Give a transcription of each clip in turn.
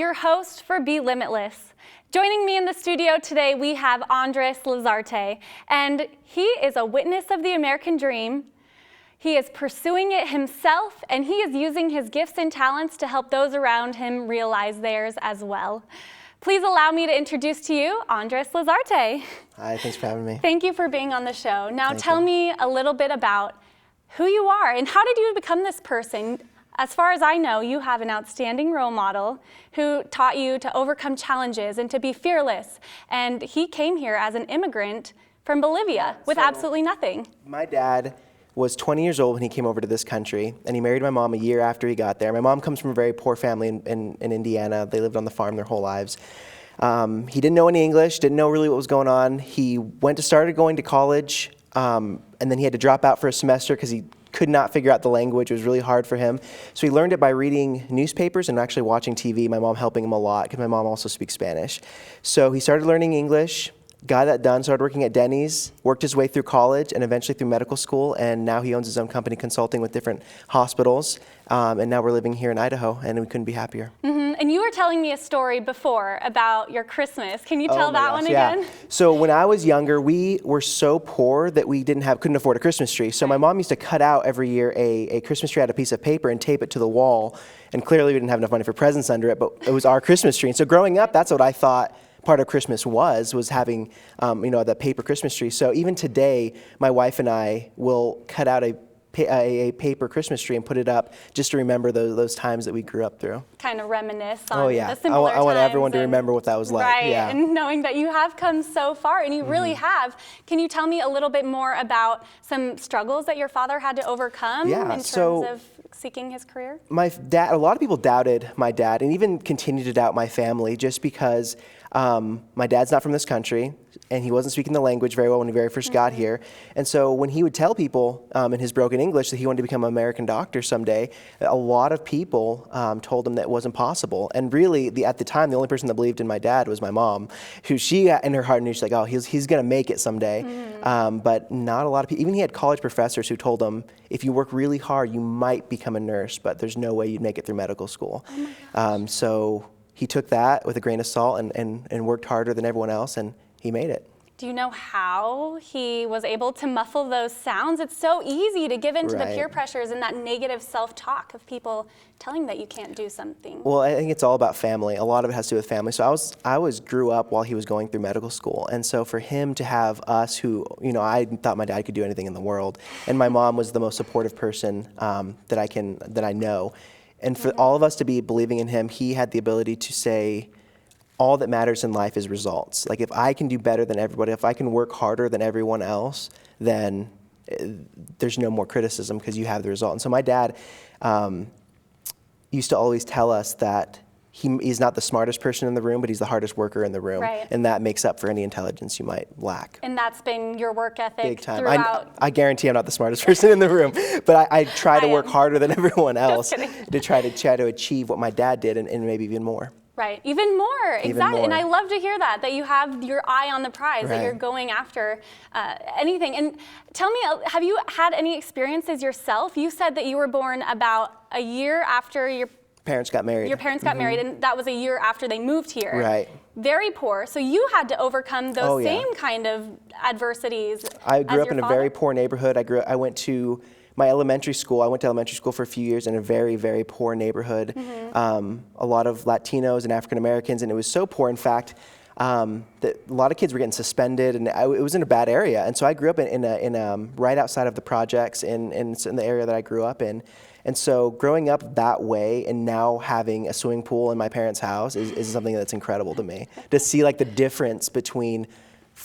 your host for B Limitless. Joining me in the studio today, we have Andres Lazarte, and he is a witness of the American dream. He is pursuing it himself, and he is using his gifts and talents to help those around him realize theirs as well. Please allow me to introduce to you Andres Lazarte. Hi, thanks for having me. Thank you for being on the show. Now tell you. me a little bit about who you are and how did you become this person? As far as I know, you have an outstanding role model who taught you to overcome challenges and to be fearless. And he came here as an immigrant from Bolivia with absolutely nothing. My dad was 20 years old when he came over to this country, and he married my mom a year after he got there. My mom comes from a very poor family in Indiana. They lived on the farm their whole lives. He didn't know any English, didn't know really what was going on. He started going to college, and then he had to drop out for a semester because he could not figure out the language. It was really hard for him. So he learned it by reading newspapers and actually watching TV, my mom helping him a lot because my mom also speaks Spanish. So he started learning English, got that done, started working at Denny's, worked his way through college and eventually through medical school, and now he owns his own company consulting with different hospitals. And now we're living here in Idaho, and we couldn't be happier. And you were telling me a story before about your Christmas. Can you tell that one again? Yeah. So when I was younger, we were so poor that we couldn't afford a Christmas tree. So my mom used to cut out every year a Christmas tree out of a piece of paper and tape it to the wall. And clearly we didn't have enough money for presents under it, but it was our Christmas tree. And so growing up, that's what I thought part of Christmas was having, the paper Christmas tree. So even today, my wife and I will cut out a paper Christmas tree and put it up just to remember those times that we grew up through. Kind of reminisce on the simpler I want everyone to times remember what that was like. Right, yeah. And knowing that you have come so far, and you really have. Can you tell me a little bit more about some struggles that your father had to overcome in terms of seeking his career? My dad, a lot of people doubted my dad and even continue to doubt my family just because my dad's not from this country and he wasn't speaking the language very well when he very first got here. And so when he would tell people in his broken English that he wanted to become an American doctor someday, a lot of people told him that it wasn't possible. And really, at the time, the only person that believed in my dad was my mom, who she, in her heart knew, she's like, oh, he's going to make it someday. But not a lot of people, even he had college professors who told him, if you work really hard, you might become a nurse, but there's no way you'd make it through medical school. So he took that with a grain of salt and worked harder than everyone else, and he made it. Do you know how he was able to muffle those sounds? It's so easy to give into the peer pressures and that negative self-talk of people telling that you can't do something. Well, I think it's all about family. A lot of it has to do with family. So I grew up while he was going through medical school, and so for him to have us who, I thought my dad could do anything in the world, and my mom was the most supportive person that I know. And for all of us to be believing in him, he had the ability to say, all that matters in life is results. Like if I can do better than everybody, if I can work harder than everyone else, then there's no more criticism because you have the result. And so my dad used to always tell us that he's not the smartest person in the room, but he's the hardest worker in the room. Right. And that makes up for any intelligence you might lack. And that's been your work ethic Big time. Throughout. I guarantee I'm not the smartest person in the room, but I try to work harder than everyone else to try to achieve what my dad did and maybe even more. Right, even more, exactly. More. And I love to hear that you have your eye on the prize, that you're going after anything. And tell me, have you had any experiences yourself? You said that you were born about a year after your parents got married. Your parents got married, and that was a year after they moved here. Right. Very poor, so you had to overcome those same kind of adversities. I grew up in a very poor neighborhood. I went to elementary school for a few years in a very, very poor neighborhood. A lot of Latinos and African Americans, and it was so poor, in fact, that a lot of kids were getting suspended, and it was in a bad area. And so I grew up in right outside of the projects in the area that I grew up in. And so growing up that way and now having a swimming pool in my parents' house is something that's incredible to me. To see like the difference between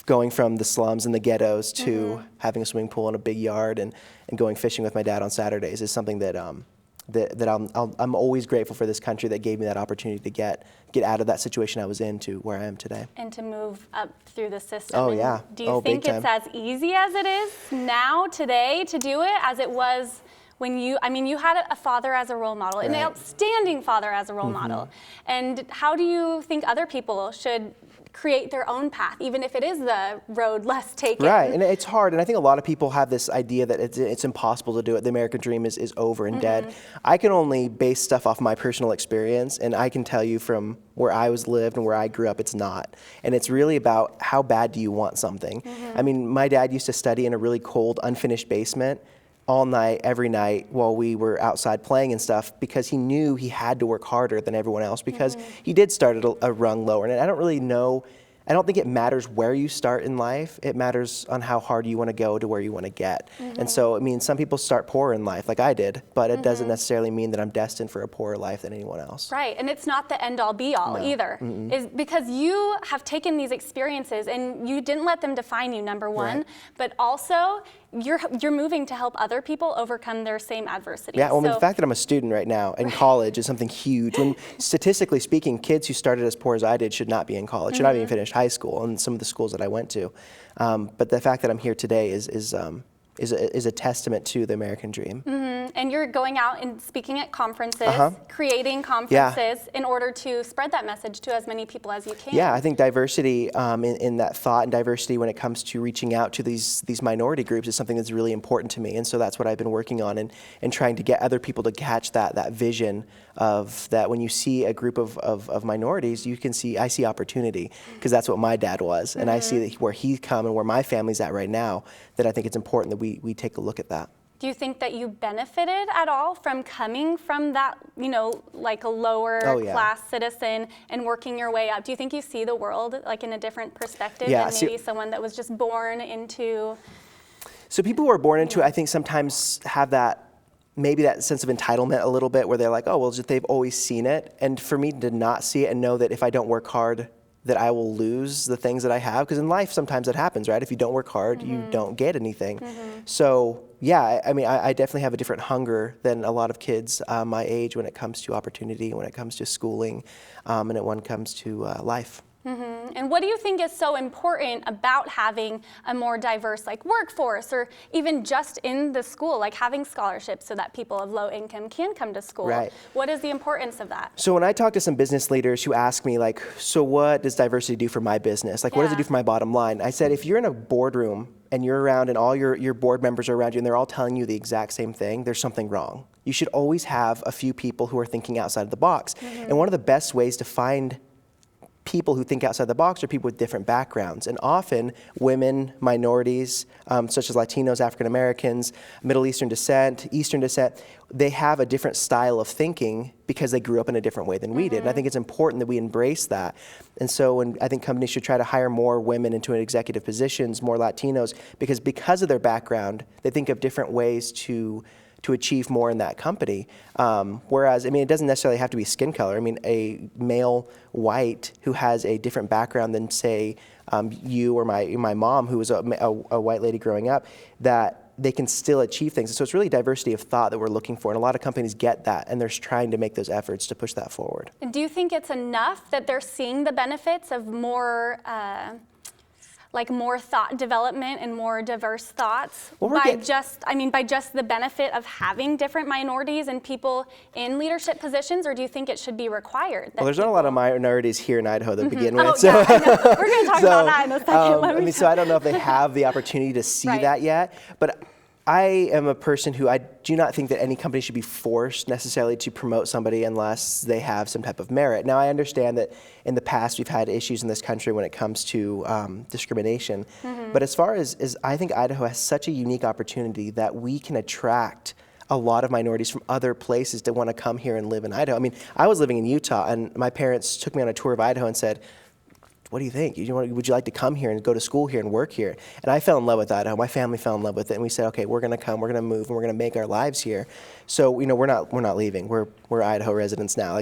going from the slums and the ghettos to having a swimming pool in a big yard and going fishing with my dad on Saturdays is something that I'm always grateful for this country that gave me that opportunity to get out of that situation I was in to where I am today. And to move up through the system. Oh, yeah. Do you think it's as easy as it is now, today, to do it as it was when you had a father as a role model, an outstanding father as a role model. And how do you think other people should create their own path, even if it is the road less taken. Right, and it's hard, and I think a lot of people have this idea that it's impossible to do it. The American dream is over and dead. I can only base stuff off my personal experience, and I can tell you from where I was lived and where I grew up, it's not. And it's really about how bad do you want something. I mean, my dad used to study in a really cold, unfinished basement all night, every night while we were outside playing and stuff, because he knew he had to work harder than everyone else, because he did start at a rung lower. And I don't think it matters where you start in life. It matters on how hard you want to go to where you want to get. And so, I mean, some people start poor in life, like I did, but it doesn't necessarily mean that I'm destined for a poorer life than anyone else. Right, and it's not the end all be all either. Is because you have taken these experiences and you didn't let them define you, number one, but also you're moving to help other people overcome their same adversities. Yeah, well, I mean, the fact that I'm a student right now in college is something huge. When statistically speaking, kids who started as poor as I did should not be in college, should not even finish high school, and some of the schools that I went to. But the fact that I'm here today is a testament to the American dream. And you're going out and speaking at conferences, creating conferences in order to spread that message to as many people as you can. Yeah, I think diversity in that thought, and diversity when it comes to reaching out to these minority groups is something that's really important to me. And so that's what I've been working on, and trying to get other people to catch that vision of that. When you see a group of minorities, I see opportunity, because that's what my dad was. And I see that where he's come and where my family's at right now, that I think it's important that we take a look at that. Do you think that you benefited at all from coming from that, like a lower class citizen and working your way up? Do you think you see the world like in a different perspective than maybe someone that was just born into? So people who are born into it, I think sometimes have maybe that sense of entitlement a little bit, where they're like, oh, well, they've always seen it. And for me to not see it and know that if I don't work hard, that I will lose the things that I have, because in life sometimes that happens, right? If you don't work hard, you don't get anything. So yeah, I mean, I definitely have a different hunger than a lot of kids my age when it comes to opportunity, when it comes to schooling, and when it comes to life. And what do you think is so important about having a more diverse workforce, or even just in the school, like having scholarships so that people of low income can come to school? Right. What is the importance of that? So when I talk to some business leaders who ask me so what does diversity do for my business? What does it do for my bottom line? I said, if you're in a boardroom and you're around and all your board members are around you and they're all telling you the exact same thing, there's something wrong. You should always have a few people who are thinking outside of the box. And one of the best ways to find people who think outside the box are people with different backgrounds, and often women, minorities, such as Latinos, African Americans, Middle Eastern descent, they have a different style of thinking because they grew up in a different way than we did. And I think it's important that we embrace that. And so I think companies should try to hire more women into executive positions, more Latinos, because of their background, they think of different ways to achieve more in that company. Whereas, I mean, it doesn't necessarily have to be skin color. I mean, a male white who has a different background than, say, you or my mom, who was a white lady growing up, that they can still achieve things. And so it's really diversity of thought that we're looking for. And a lot of companies get that, and they're trying to make those efforts to push that forward. And do you think it's enough that they're seeing the benefits of more thought development and more diverse thoughts by just the benefit of having different minorities and people in leadership positions, or do you think it should be required? Well, there's not a lot of minorities here in Idaho to begin with. So, yeah, I know. We're going to talk about that in a second. So I don't know if they have the opportunity to see that yet, but I am a person who I do not think that any company should be forced necessarily to promote somebody unless they have some type of merit. Now, I understand that in the past we've had issues in this country when it comes to discrimination, but as far as I think Idaho has such a unique opportunity that we can attract a lot of minorities from other places that want to come here and live in Idaho. I mean, I was living in Utah, and my parents took me on a tour of Idaho and said, what do you think? Would you like to come here and go to school here and work here? And I fell in love with Idaho. My family fell in love with it, and we said, okay, we're going to come, we're going to move, and we're going to make our lives here. So we're not leaving. We're Idaho residents now.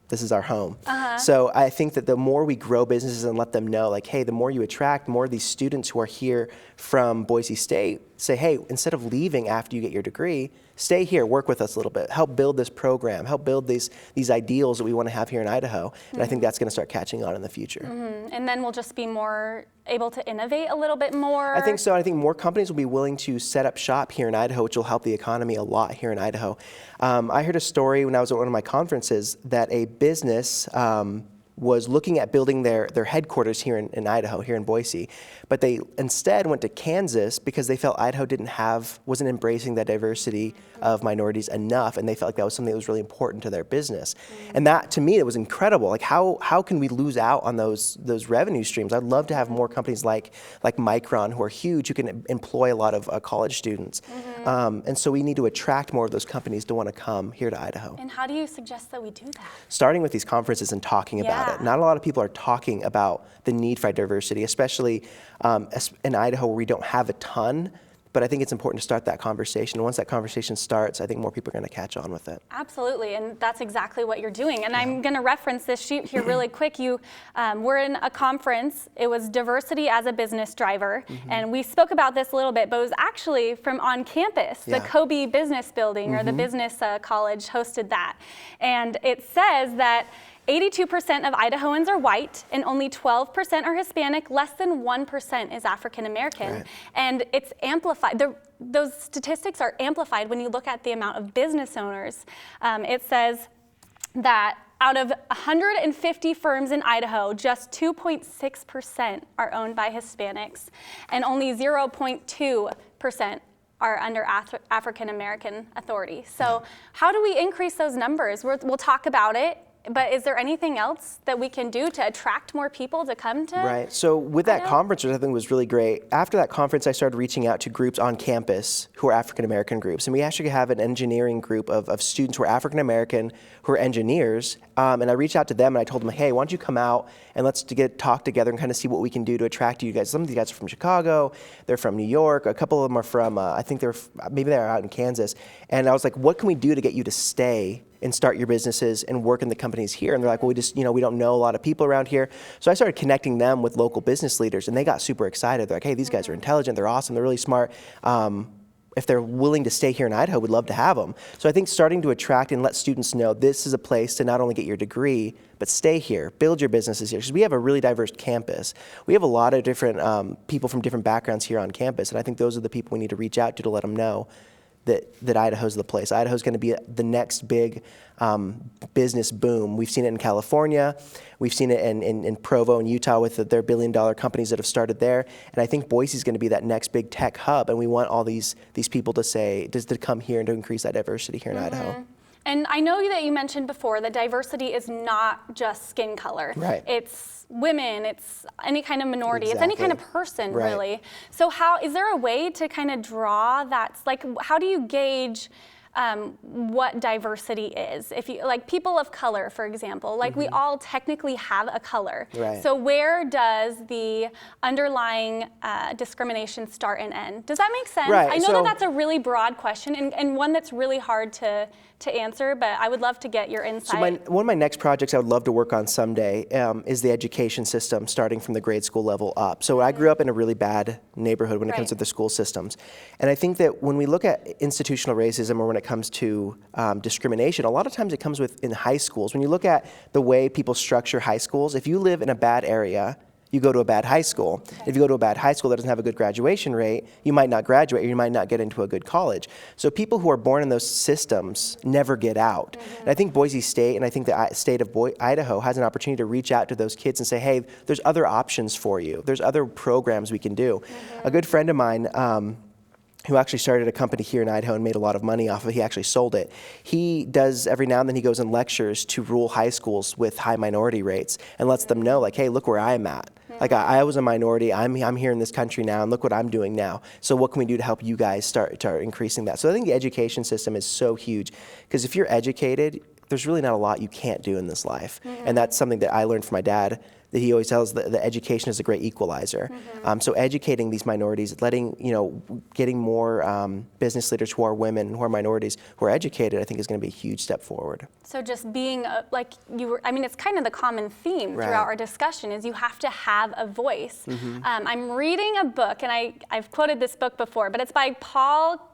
This is our home. So I think that the more we grow businesses and let them know, hey, the more you attract, more of these students who are here from Boise State say, hey, instead of leaving after you get your degree, stay here, work with us a little bit, help build this program, help build these ideals that we want to have here in Idaho. And I think that's going to start catching on in the future. And then we'll just be more able to innovate a little bit more. I think so. I think more companies will be willing to set up shop here in Idaho, which will help the economy a lot here in Idaho. I heard a story when I was at one of my conferences that a business was looking at building their headquarters here in Idaho, here in Boise. But they instead went to Kansas because they felt Idaho wasn't embracing the diversity of minorities enough, and they felt like that was something that was really important to their business. And that, to me, it was incredible. Like, how can we lose out on those revenue streams? I'd love to have more companies like Micron, who are huge, who can employ a lot of college students. And so we need to attract more of those companies to want to come here to Idaho. And how do you suggest that we do that? Starting with these conferences and talking about it. Not a lot of people are talking about the need for diversity, especially in Idaho where we don't have a ton. But I think it's important to start that conversation. Once that conversation starts, I think more people are going to catch on with it. Absolutely, and that's exactly what you're doing. And I'm going to reference this sheet here really quick. You were in a conference. It was diversity as a business driver. And we spoke about this a little bit, but it was actually from on campus. The Kobe Business Building or the business college hosted that. And it says that 82% of Idahoans are white and only 12% are Hispanic. Less than 1% is African American. Right. And it's amplified. Those statistics are amplified when you look at the amount of business owners. It says that out of 150 firms in Idaho, just 2.6% are owned by Hispanics, and only 0.2% are under African American authority. So how do we increase those numbers? We'll talk about it. But is there anything else that we can do to attract more people to come to? Right. So with that conference, which I think was really great, after that conference, I started reaching out to groups on campus who are African American groups. And we actually have an engineering group of students who are African American, who are engineers. And I reached out to them and I told them, hey, why don't you come out and let's talk together and kind of see what we can do to attract you guys. Some of these guys are from Chicago, they're from New York, a couple of them are from, I think maybe they're out in Kansas. And I was like, what can we do to get you to stay and start your businesses and work in the companies here? And they're like, well, we don't know a lot of people around here. So I started connecting them with local business leaders, and they got super excited. They're like, hey, these guys are intelligent, they're awesome, they're really smart. If they're willing to stay here in Idaho, we'd love to have them. So I think starting to attract and let students know this is a place to not only get your degree, but stay here, build your businesses here. Because we have a really diverse campus. We have a lot of different people from different backgrounds here on campus, and I think those are the people we need to reach out to let them know that Idaho's the place. Idaho's going to be the next big business boom. We've seen it in California. We've seen it in Provo and Utah with their billion-dollar companies that have started there. And I think Boise's going to be that next big tech hub. And we want all these people to come here and to increase that diversity here in Idaho. And I know that you mentioned before that diversity is not just skin color. Right. It's women, it's any kind of minority, Exactly. it's any kind of person, Right. really. So is there a way to kind of draw that, like, how do you gauge what diversity is? If you, like people of color, for example, like we all technically have a color. Right. So where does the underlying discrimination start and end? Does that make sense? Right, I know so- that that's a really broad question and one that's really hard to answer, but I would love to get your insight. So one of my next projects I would love to work on someday is the education system, starting from the grade school level up. So I grew up in a really bad neighborhood when it comes to the school systems. And I think that when we look at institutional racism or when it comes to discrimination, a lot of times it comes in high schools. When you look at the way people structure high schools, if you live in a bad area, you go to a bad high school. Okay. If you go to a bad high school that doesn't have a good graduation rate, you might not graduate or you might not get into a good college. So people who are born in those systems never get out. And I think Boise State and I think the state of Idaho has an opportunity to reach out to those kids and say, hey, there's other options for you. There's other programs we can do. A good friend of mine, who actually started a company here in Idaho and made a lot of money off of it. He actually sold it. He does, every now and then he goes and lectures to rural high schools with high minority rates and lets them know, like, hey, look where I'm at. Like, I was a minority, I'm here in this country now, and look what I'm doing now. So what can we do to help you guys start increasing that? So I think the education system is so huge, because if you're educated, there's really not a lot you can't do in this life. And that's something that I learned from my dad, that he always tells that the education is a great equalizer. So educating these minorities, getting more business leaders who are women, who are minorities, who are educated, I think is going to be a huge step forward. So just being it's kind of the common theme throughout our discussion is you have to have a voice. I'm reading a book, and I've quoted this book before, but it's by Paul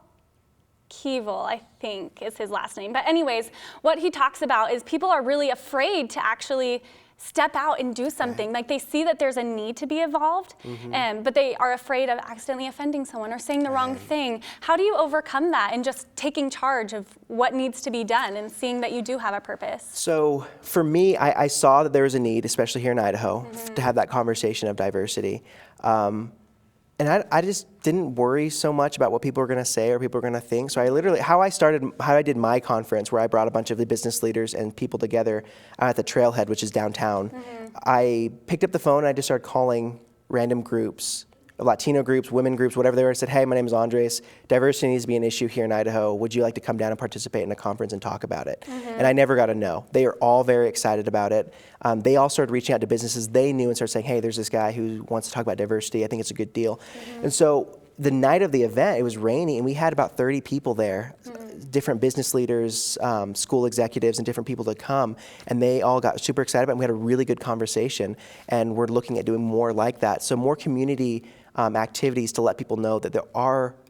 Keevil, I think is his last name. But anyways, what he talks about is people are really afraid to actually step out and do something. Like they see that there's a need to be evolved, but they are afraid of accidentally offending someone or saying the wrong thing. How do you overcome that and just taking charge of what needs to be done and seeing that you do have a purpose? So for me, I saw that there was a need, especially here in Idaho, to have that conversation of diversity. And I just didn't worry so much about what people were going to say or people were going to think. So I literally, how I did my conference, where I brought a bunch of the business leaders and people together at the Trailhead, which is downtown. I picked up the phone and I just started calling random groups, Latino groups, women groups, whatever they were. I said, hey, my name is Andres. Diversity needs to be an issue here in Idaho. Would you like to come down and participate in a conference and talk about it? And I never got a no. They are all very excited about it. They all started reaching out to businesses they knew and started saying, hey, there's this guy who wants to talk about diversity. I think it's a good deal. And so the night of the event, it was rainy, and we had about 30 people there, different business leaders, school executives, and different people to come, and they all got super excited about it, and we had a really good conversation, and we're looking at doing more like that. So more community activities to let people know that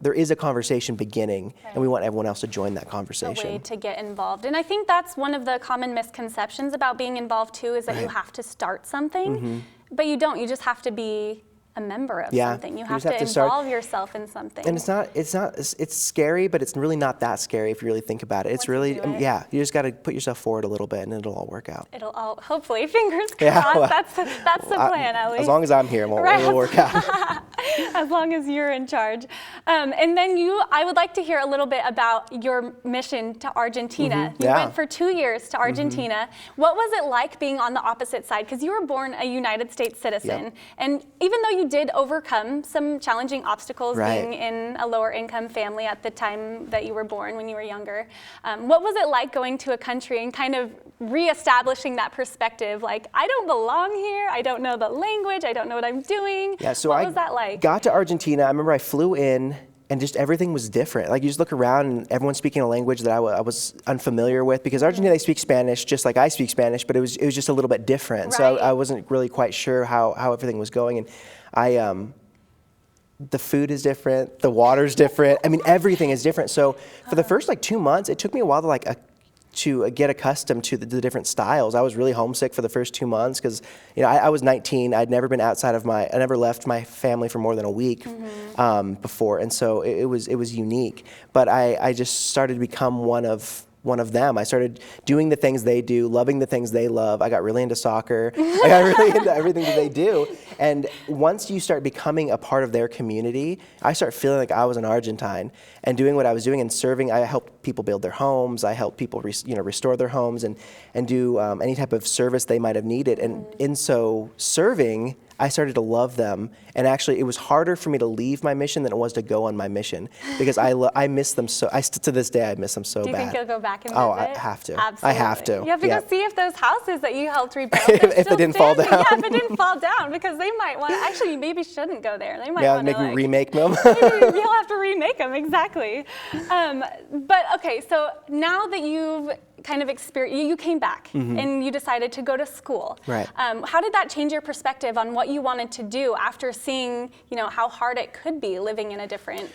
there is a conversation beginning, and we want everyone else to join that conversation. A way to get involved. And I think that's one of the common misconceptions about being involved too, is that you have to start something, but you don't. You just have to be a member of something. You have to involve yourself in something. And it's scary, but it's really not that scary if you really think about it. It's really, you just got to put yourself forward a little bit and it'll all work out. It'll all, hopefully, fingers crossed. Well, that's the plan, at least. As long as I'm here, it'll work out. As long as you're in charge. And then I would like to hear a little bit about your mission to Argentina. You went for 2 years to Argentina. What was it like being on the opposite side? Because you were born a United States citizen. And even though you did overcome some challenging obstacles being in a lower income family at the time that you were born, when you were younger, what was it like going to a country and kind of reestablishing that perspective? Like, I don't belong here, I don't know the language, I don't know what I'm doing. Yeah, so what was that like? Got to Argentina. I remember I flew in and just everything was different. Like you just look around and everyone's speaking a language that I was unfamiliar with, because Argentina, they speak Spanish just like I speak Spanish, but it was just a little bit different. So I wasn't really quite sure how everything was going. And the food is different, the water's different. I mean, everything is different. So for the first 2 months, it took me a while to get accustomed to the different styles. I was really homesick for the first 2 months because, I was 19. I'd never been outside of I never left my family for more than a week before, and so it was unique. But I just started to become one of them. I started doing the things they do, loving the things they love. I got really into soccer. I got really into everything that they do. And once you start becoming a part of their community, I start feeling like I was an Argentine and doing what I was doing and serving. I helped people build their homes. I helped people restore their homes and do any type of service they might have needed. And in so serving, I started to love them, and actually it was harder for me to leave my mission than it was to go on my mission, because I miss them so. To this day I miss them so bad. Do you think you'll go back and visit? Oh, I have to. Absolutely. I have to. You have to go see if those houses that you helped rebuild if it didn't fall down. Yeah, if it didn't fall down, because they might want to. Actually, you maybe shouldn't go there. They might want to remake them. Maybe you'll have to remake them, exactly. But okay, so now that you've kind of you came back and you decided to go to school. Right. How did that change your perspective on what you wanted to do after seeing, how hard it could be living in a different?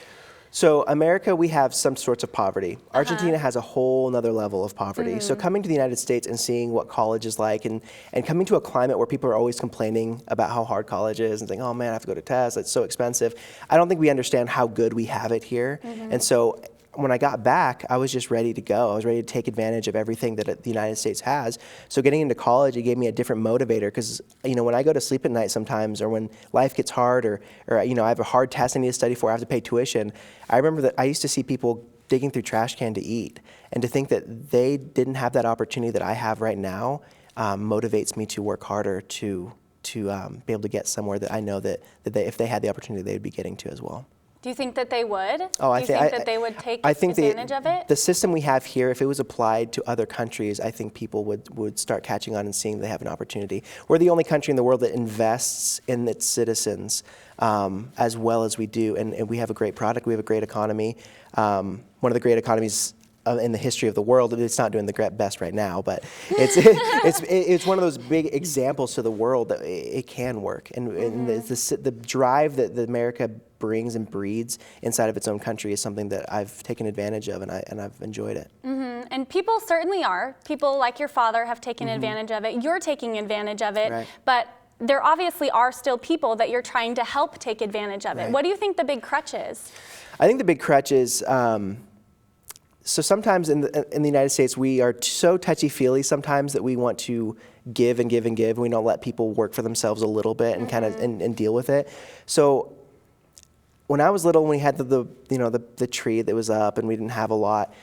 So America, we have some sorts of poverty. Argentina has a whole nother level of poverty. So coming to the United States and seeing what college is like, and coming to a climate where people are always complaining about how hard college is and saying, oh man, I have to go to tests, it's so expensive. I don't think we understand how good we have it here. And so when I got back, I was just ready to go. I was ready to take advantage of everything that the United States has. So getting into college, it gave me a different motivator, because when I go to sleep at night sometimes, or when life gets hard, or I have a hard test I need to study for, I have to pay tuition. I remember that I used to see people digging through trash can to eat, and to think that they didn't have that opportunity that I have right now motivates me to work harder to be able to get somewhere that I know that if they had the opportunity, they would be getting to as well. Do you think that they would? Oh, Do you think that they would take advantage of it? The system we have here, if it was applied to other countries, I think people would start catching on and seeing they have an opportunity. We're the only country in the world that invests in its citizens as well as we do, and we have a great product. We have a great economy. One of the great economies in the history of the world. It's not doing the best right now, but it's one of those big examples to the world that it can work. And the drive that America brings and breeds inside of its own country is something that I've taken advantage of, and I've enjoyed it. And people certainly are. People like your father have taken advantage of it. You're taking advantage of it. Right. But there obviously are still people that you're trying to help take advantage of it. Right. What do you think the big crutch is? I think the big crutch is, so sometimes in the United States, we are so touchy-feely sometimes that we want to give and give and give. And we don't let people work for themselves a little bit and kind of and deal with it. So when I was little, when we had the tree that was up and we didn't have a lot,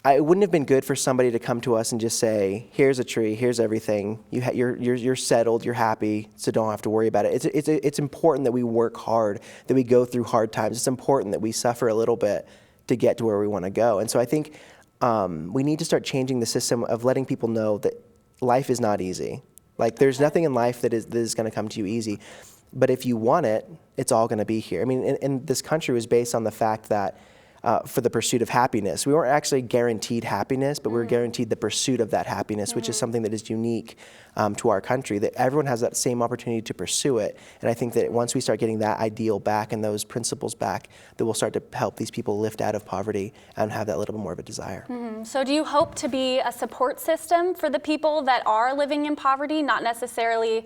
it wouldn't have been good for somebody to come to us and just say, "Here's a tree, here's everything. You're settled, you're happy, so don't have to worry about it." It's important that we work hard, that we go through hard times. It's important that we suffer a little bit to get to where we want to go. And so I think we need to start changing the system of letting people know that life is not easy. Like there's nothing in life that is going to come to you easy. But if you want it, it's all going to be here. I mean, and this country was based on the fact that for the pursuit of happiness. We weren't actually guaranteed happiness, but we were guaranteed the pursuit of that happiness, which is something that is unique to our country, that everyone has that same opportunity to pursue it. And I think that once we start getting that ideal back and those principles back, that we'll start to help these people lift out of poverty and have that little bit more of a desire. So do you hope to be a support system for the people that are living in poverty, not necessarily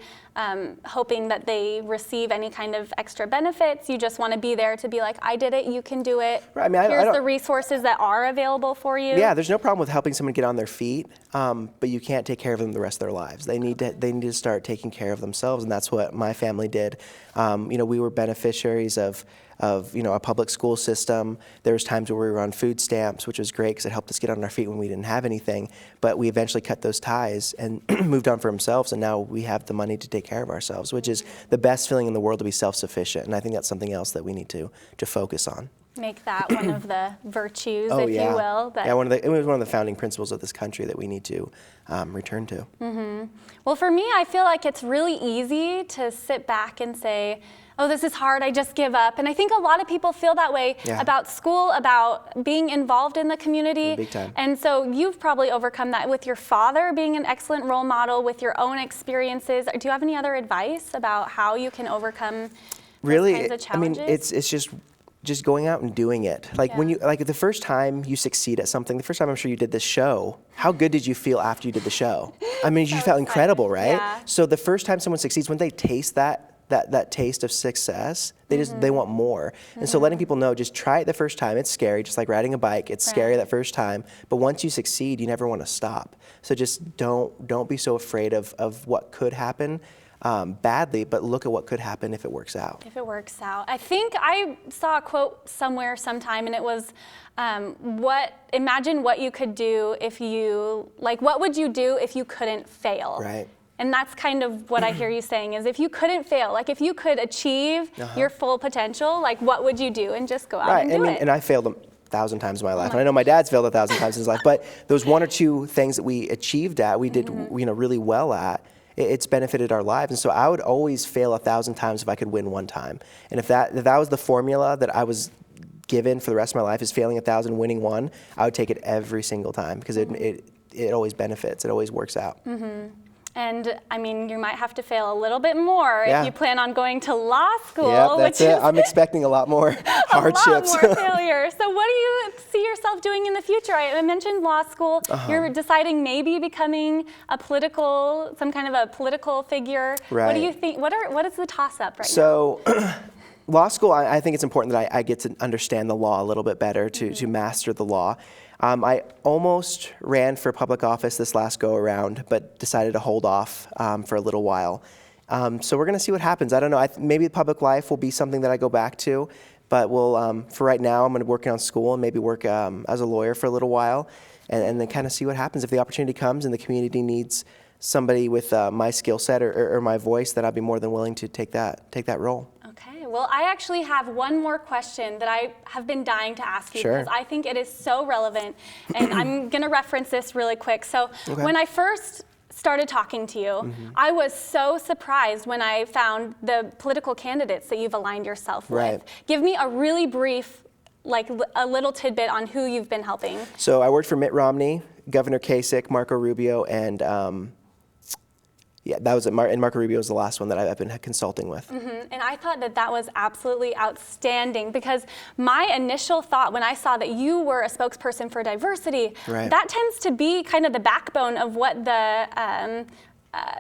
hoping that they receive any kind of extra benefits? You just want to be there to be like, I did it, you can do it. Right, I mean, here's the resources that are available for you. Yeah, there's no problem with helping someone get on their feet, but you can't take care of them the rest of their lives. They need to start taking care of themselves, and that's what my family did. We were beneficiaries of a public school system. There was times where we were on food stamps, which was great because it helped us get on our feet when we didn't have anything. But we eventually cut those ties and moved on for ourselves, and now we have the money to take care of ourselves, which is the best feeling in the world, to be self-sufficient. And I think that's something else that we need to focus on. Make that one of the virtues, if you will. Yeah, it was one of the founding principles of this country that we need to return to. Well, for me, I feel like it's really easy to sit back and say, oh, this is hard, I just give up. And I think a lot of people feel that way about school, about being involved in the community. Big time. And so you've probably overcome that with your father being an excellent role model, with your own experiences. Do you have any other advice about how you can overcome those kinds of challenges? I mean, it's just going out and doing it. Like when the first time you succeed at something, the first time I'm sure you did this show, how good did you feel after you did the show? I mean, you felt incredible, right? Yeah. So the first time someone succeeds, when they taste that taste of success, they want more. And so letting people know, just try it the first time. It's scary, just like riding a bike. It's scary that first time, but once you succeed, you never want to stop. So just don't be so afraid of what could happen. Badly, but look at what could happen if it works out. If it works out. I think I saw a quote somewhere sometime, and it was, imagine what you could do if what would you do if you couldn't fail? Right. And that's kind of what I hear you saying, is if you couldn't fail, like if you could achieve your full potential, like what would you do? And just go out and do it. And I failed 1,000 times in my life. And I know my dad's failed 1,000 times in his life, but those one or two things that we achieved at, we did really well at, it's benefited our lives. And so I would always fail 1,000 times if I could win one time. And if that was the formula that I was given for the rest of my life, is failing 1,000, winning one, I would take it every single time, because it always benefits. It always works out. And I mean, you might have to fail a little bit more if you plan on going to law school. Yeah, that's it. I'm expecting a lot more hardships. A lot more failure. So what do you see yourself doing in the future? I mentioned law school. You're deciding maybe becoming some kind of a political figure. Right. What do you think? What is the toss-up right now? So law school, I think it's important that I get to understand the law a little bit better, to master the law. I almost ran for public office this last go around, but decided to hold off for a little while. So we're going to see what happens. I don't know. Maybe public life will be something that I go back to, but for right now, I'm going to work on school and maybe work as a lawyer for a little while, and then kind of see what happens. If the opportunity comes and the community needs somebody with my skill set or my voice, then I'd be more than willing to take that role. Okay, well, I actually have one more question that I have been dying to ask you, because I think it is so relevant, and I'm going to reference this really quick. So when I first started talking to you, I was so surprised when I found the political candidates that you've aligned yourself with. Give me a really brief, like a little tidbit on who you've been helping. So I worked for Mitt Romney, Governor Kasich, Marco Rubio, and Yeah, that was it. And Marco Rubio was the last one that I've been consulting with. And I thought that that was absolutely outstanding, because my initial thought when I saw that you were a spokesperson for diversity, that tends to be kind of the backbone of what the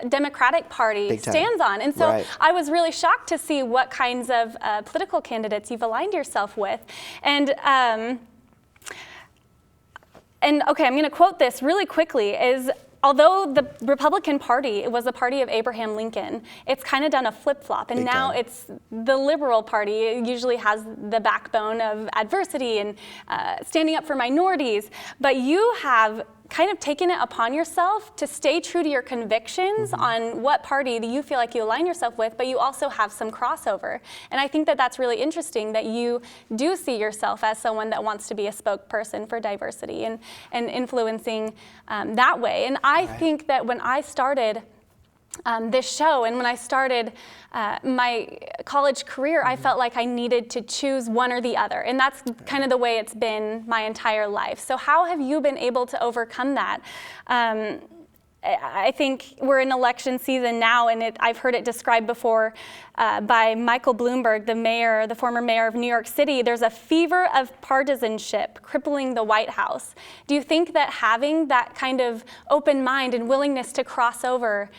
Democratic Party stands on. And so I was really shocked to see what kinds of political candidates you've aligned yourself with. And okay, I'm going to quote this really quickly, is although the Republican Party was a party of Abraham Lincoln, it's kind of done a flip-flop, and now it's the liberal party. It usually has the backbone of adversity and standing up for minorities, but you have kind of taken it upon yourself to stay true to your convictions on what party that you feel like you align yourself with, but you also have some crossover. And I think that that's really interesting, that you do see yourself as someone that wants to be a spokesperson for diversity and influencing that way. And I think that when I started this show, and when I started my college career, I felt like I needed to choose one or the other. And that's kind of the way it's been my entire life. So how have you been able to overcome that? I think we're in election season now, and I've heard it described before by Michael Bloomberg, the former mayor of New York City. There's a fever of partisanship crippling the White House. Do you think that having that kind of open mind and willingness to cross over,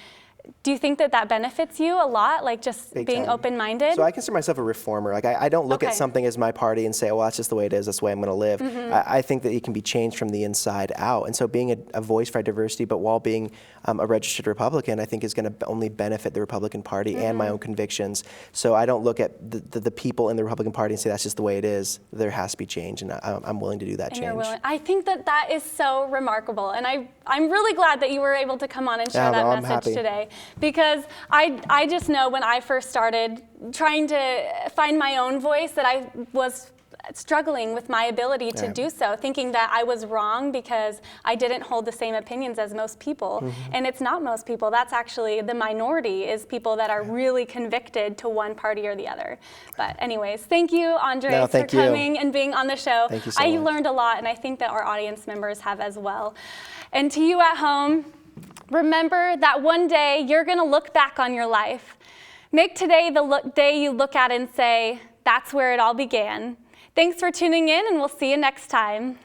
do you think that that benefits you a lot, like just being open-minded? So I consider myself a reformer. Like I don't look at something as my party and say, well, that's just the way it is, that's the way I'm going to live. I think that it can be changed from the inside out. And so being a voice for diversity, but while being a registered Republican, I think is going to only benefit the Republican Party and my own convictions. So I don't look at the people in the Republican Party and say, that's just the way it is. There has to be change, and I'm willing to do that change. You're willing. I think that that is so remarkable. And I'm really glad that you were able to come on and share that message today. Because I just know when I first started trying to find my own voice that I was struggling with my ability to do so, thinking that I was wrong because I didn't hold the same opinions as most people. And it's not most people. That's actually the minority, is people that are really convicted to one party or the other. But anyways, thank you, Andres, for coming and being on the show. Thank you so much. I learned a lot, and I think that our audience members have as well. And to you at home, remember that one day you're going to look back on your life. Make today the day you look at and say, that's where it all began. Thanks for tuning in, and we'll see you next time.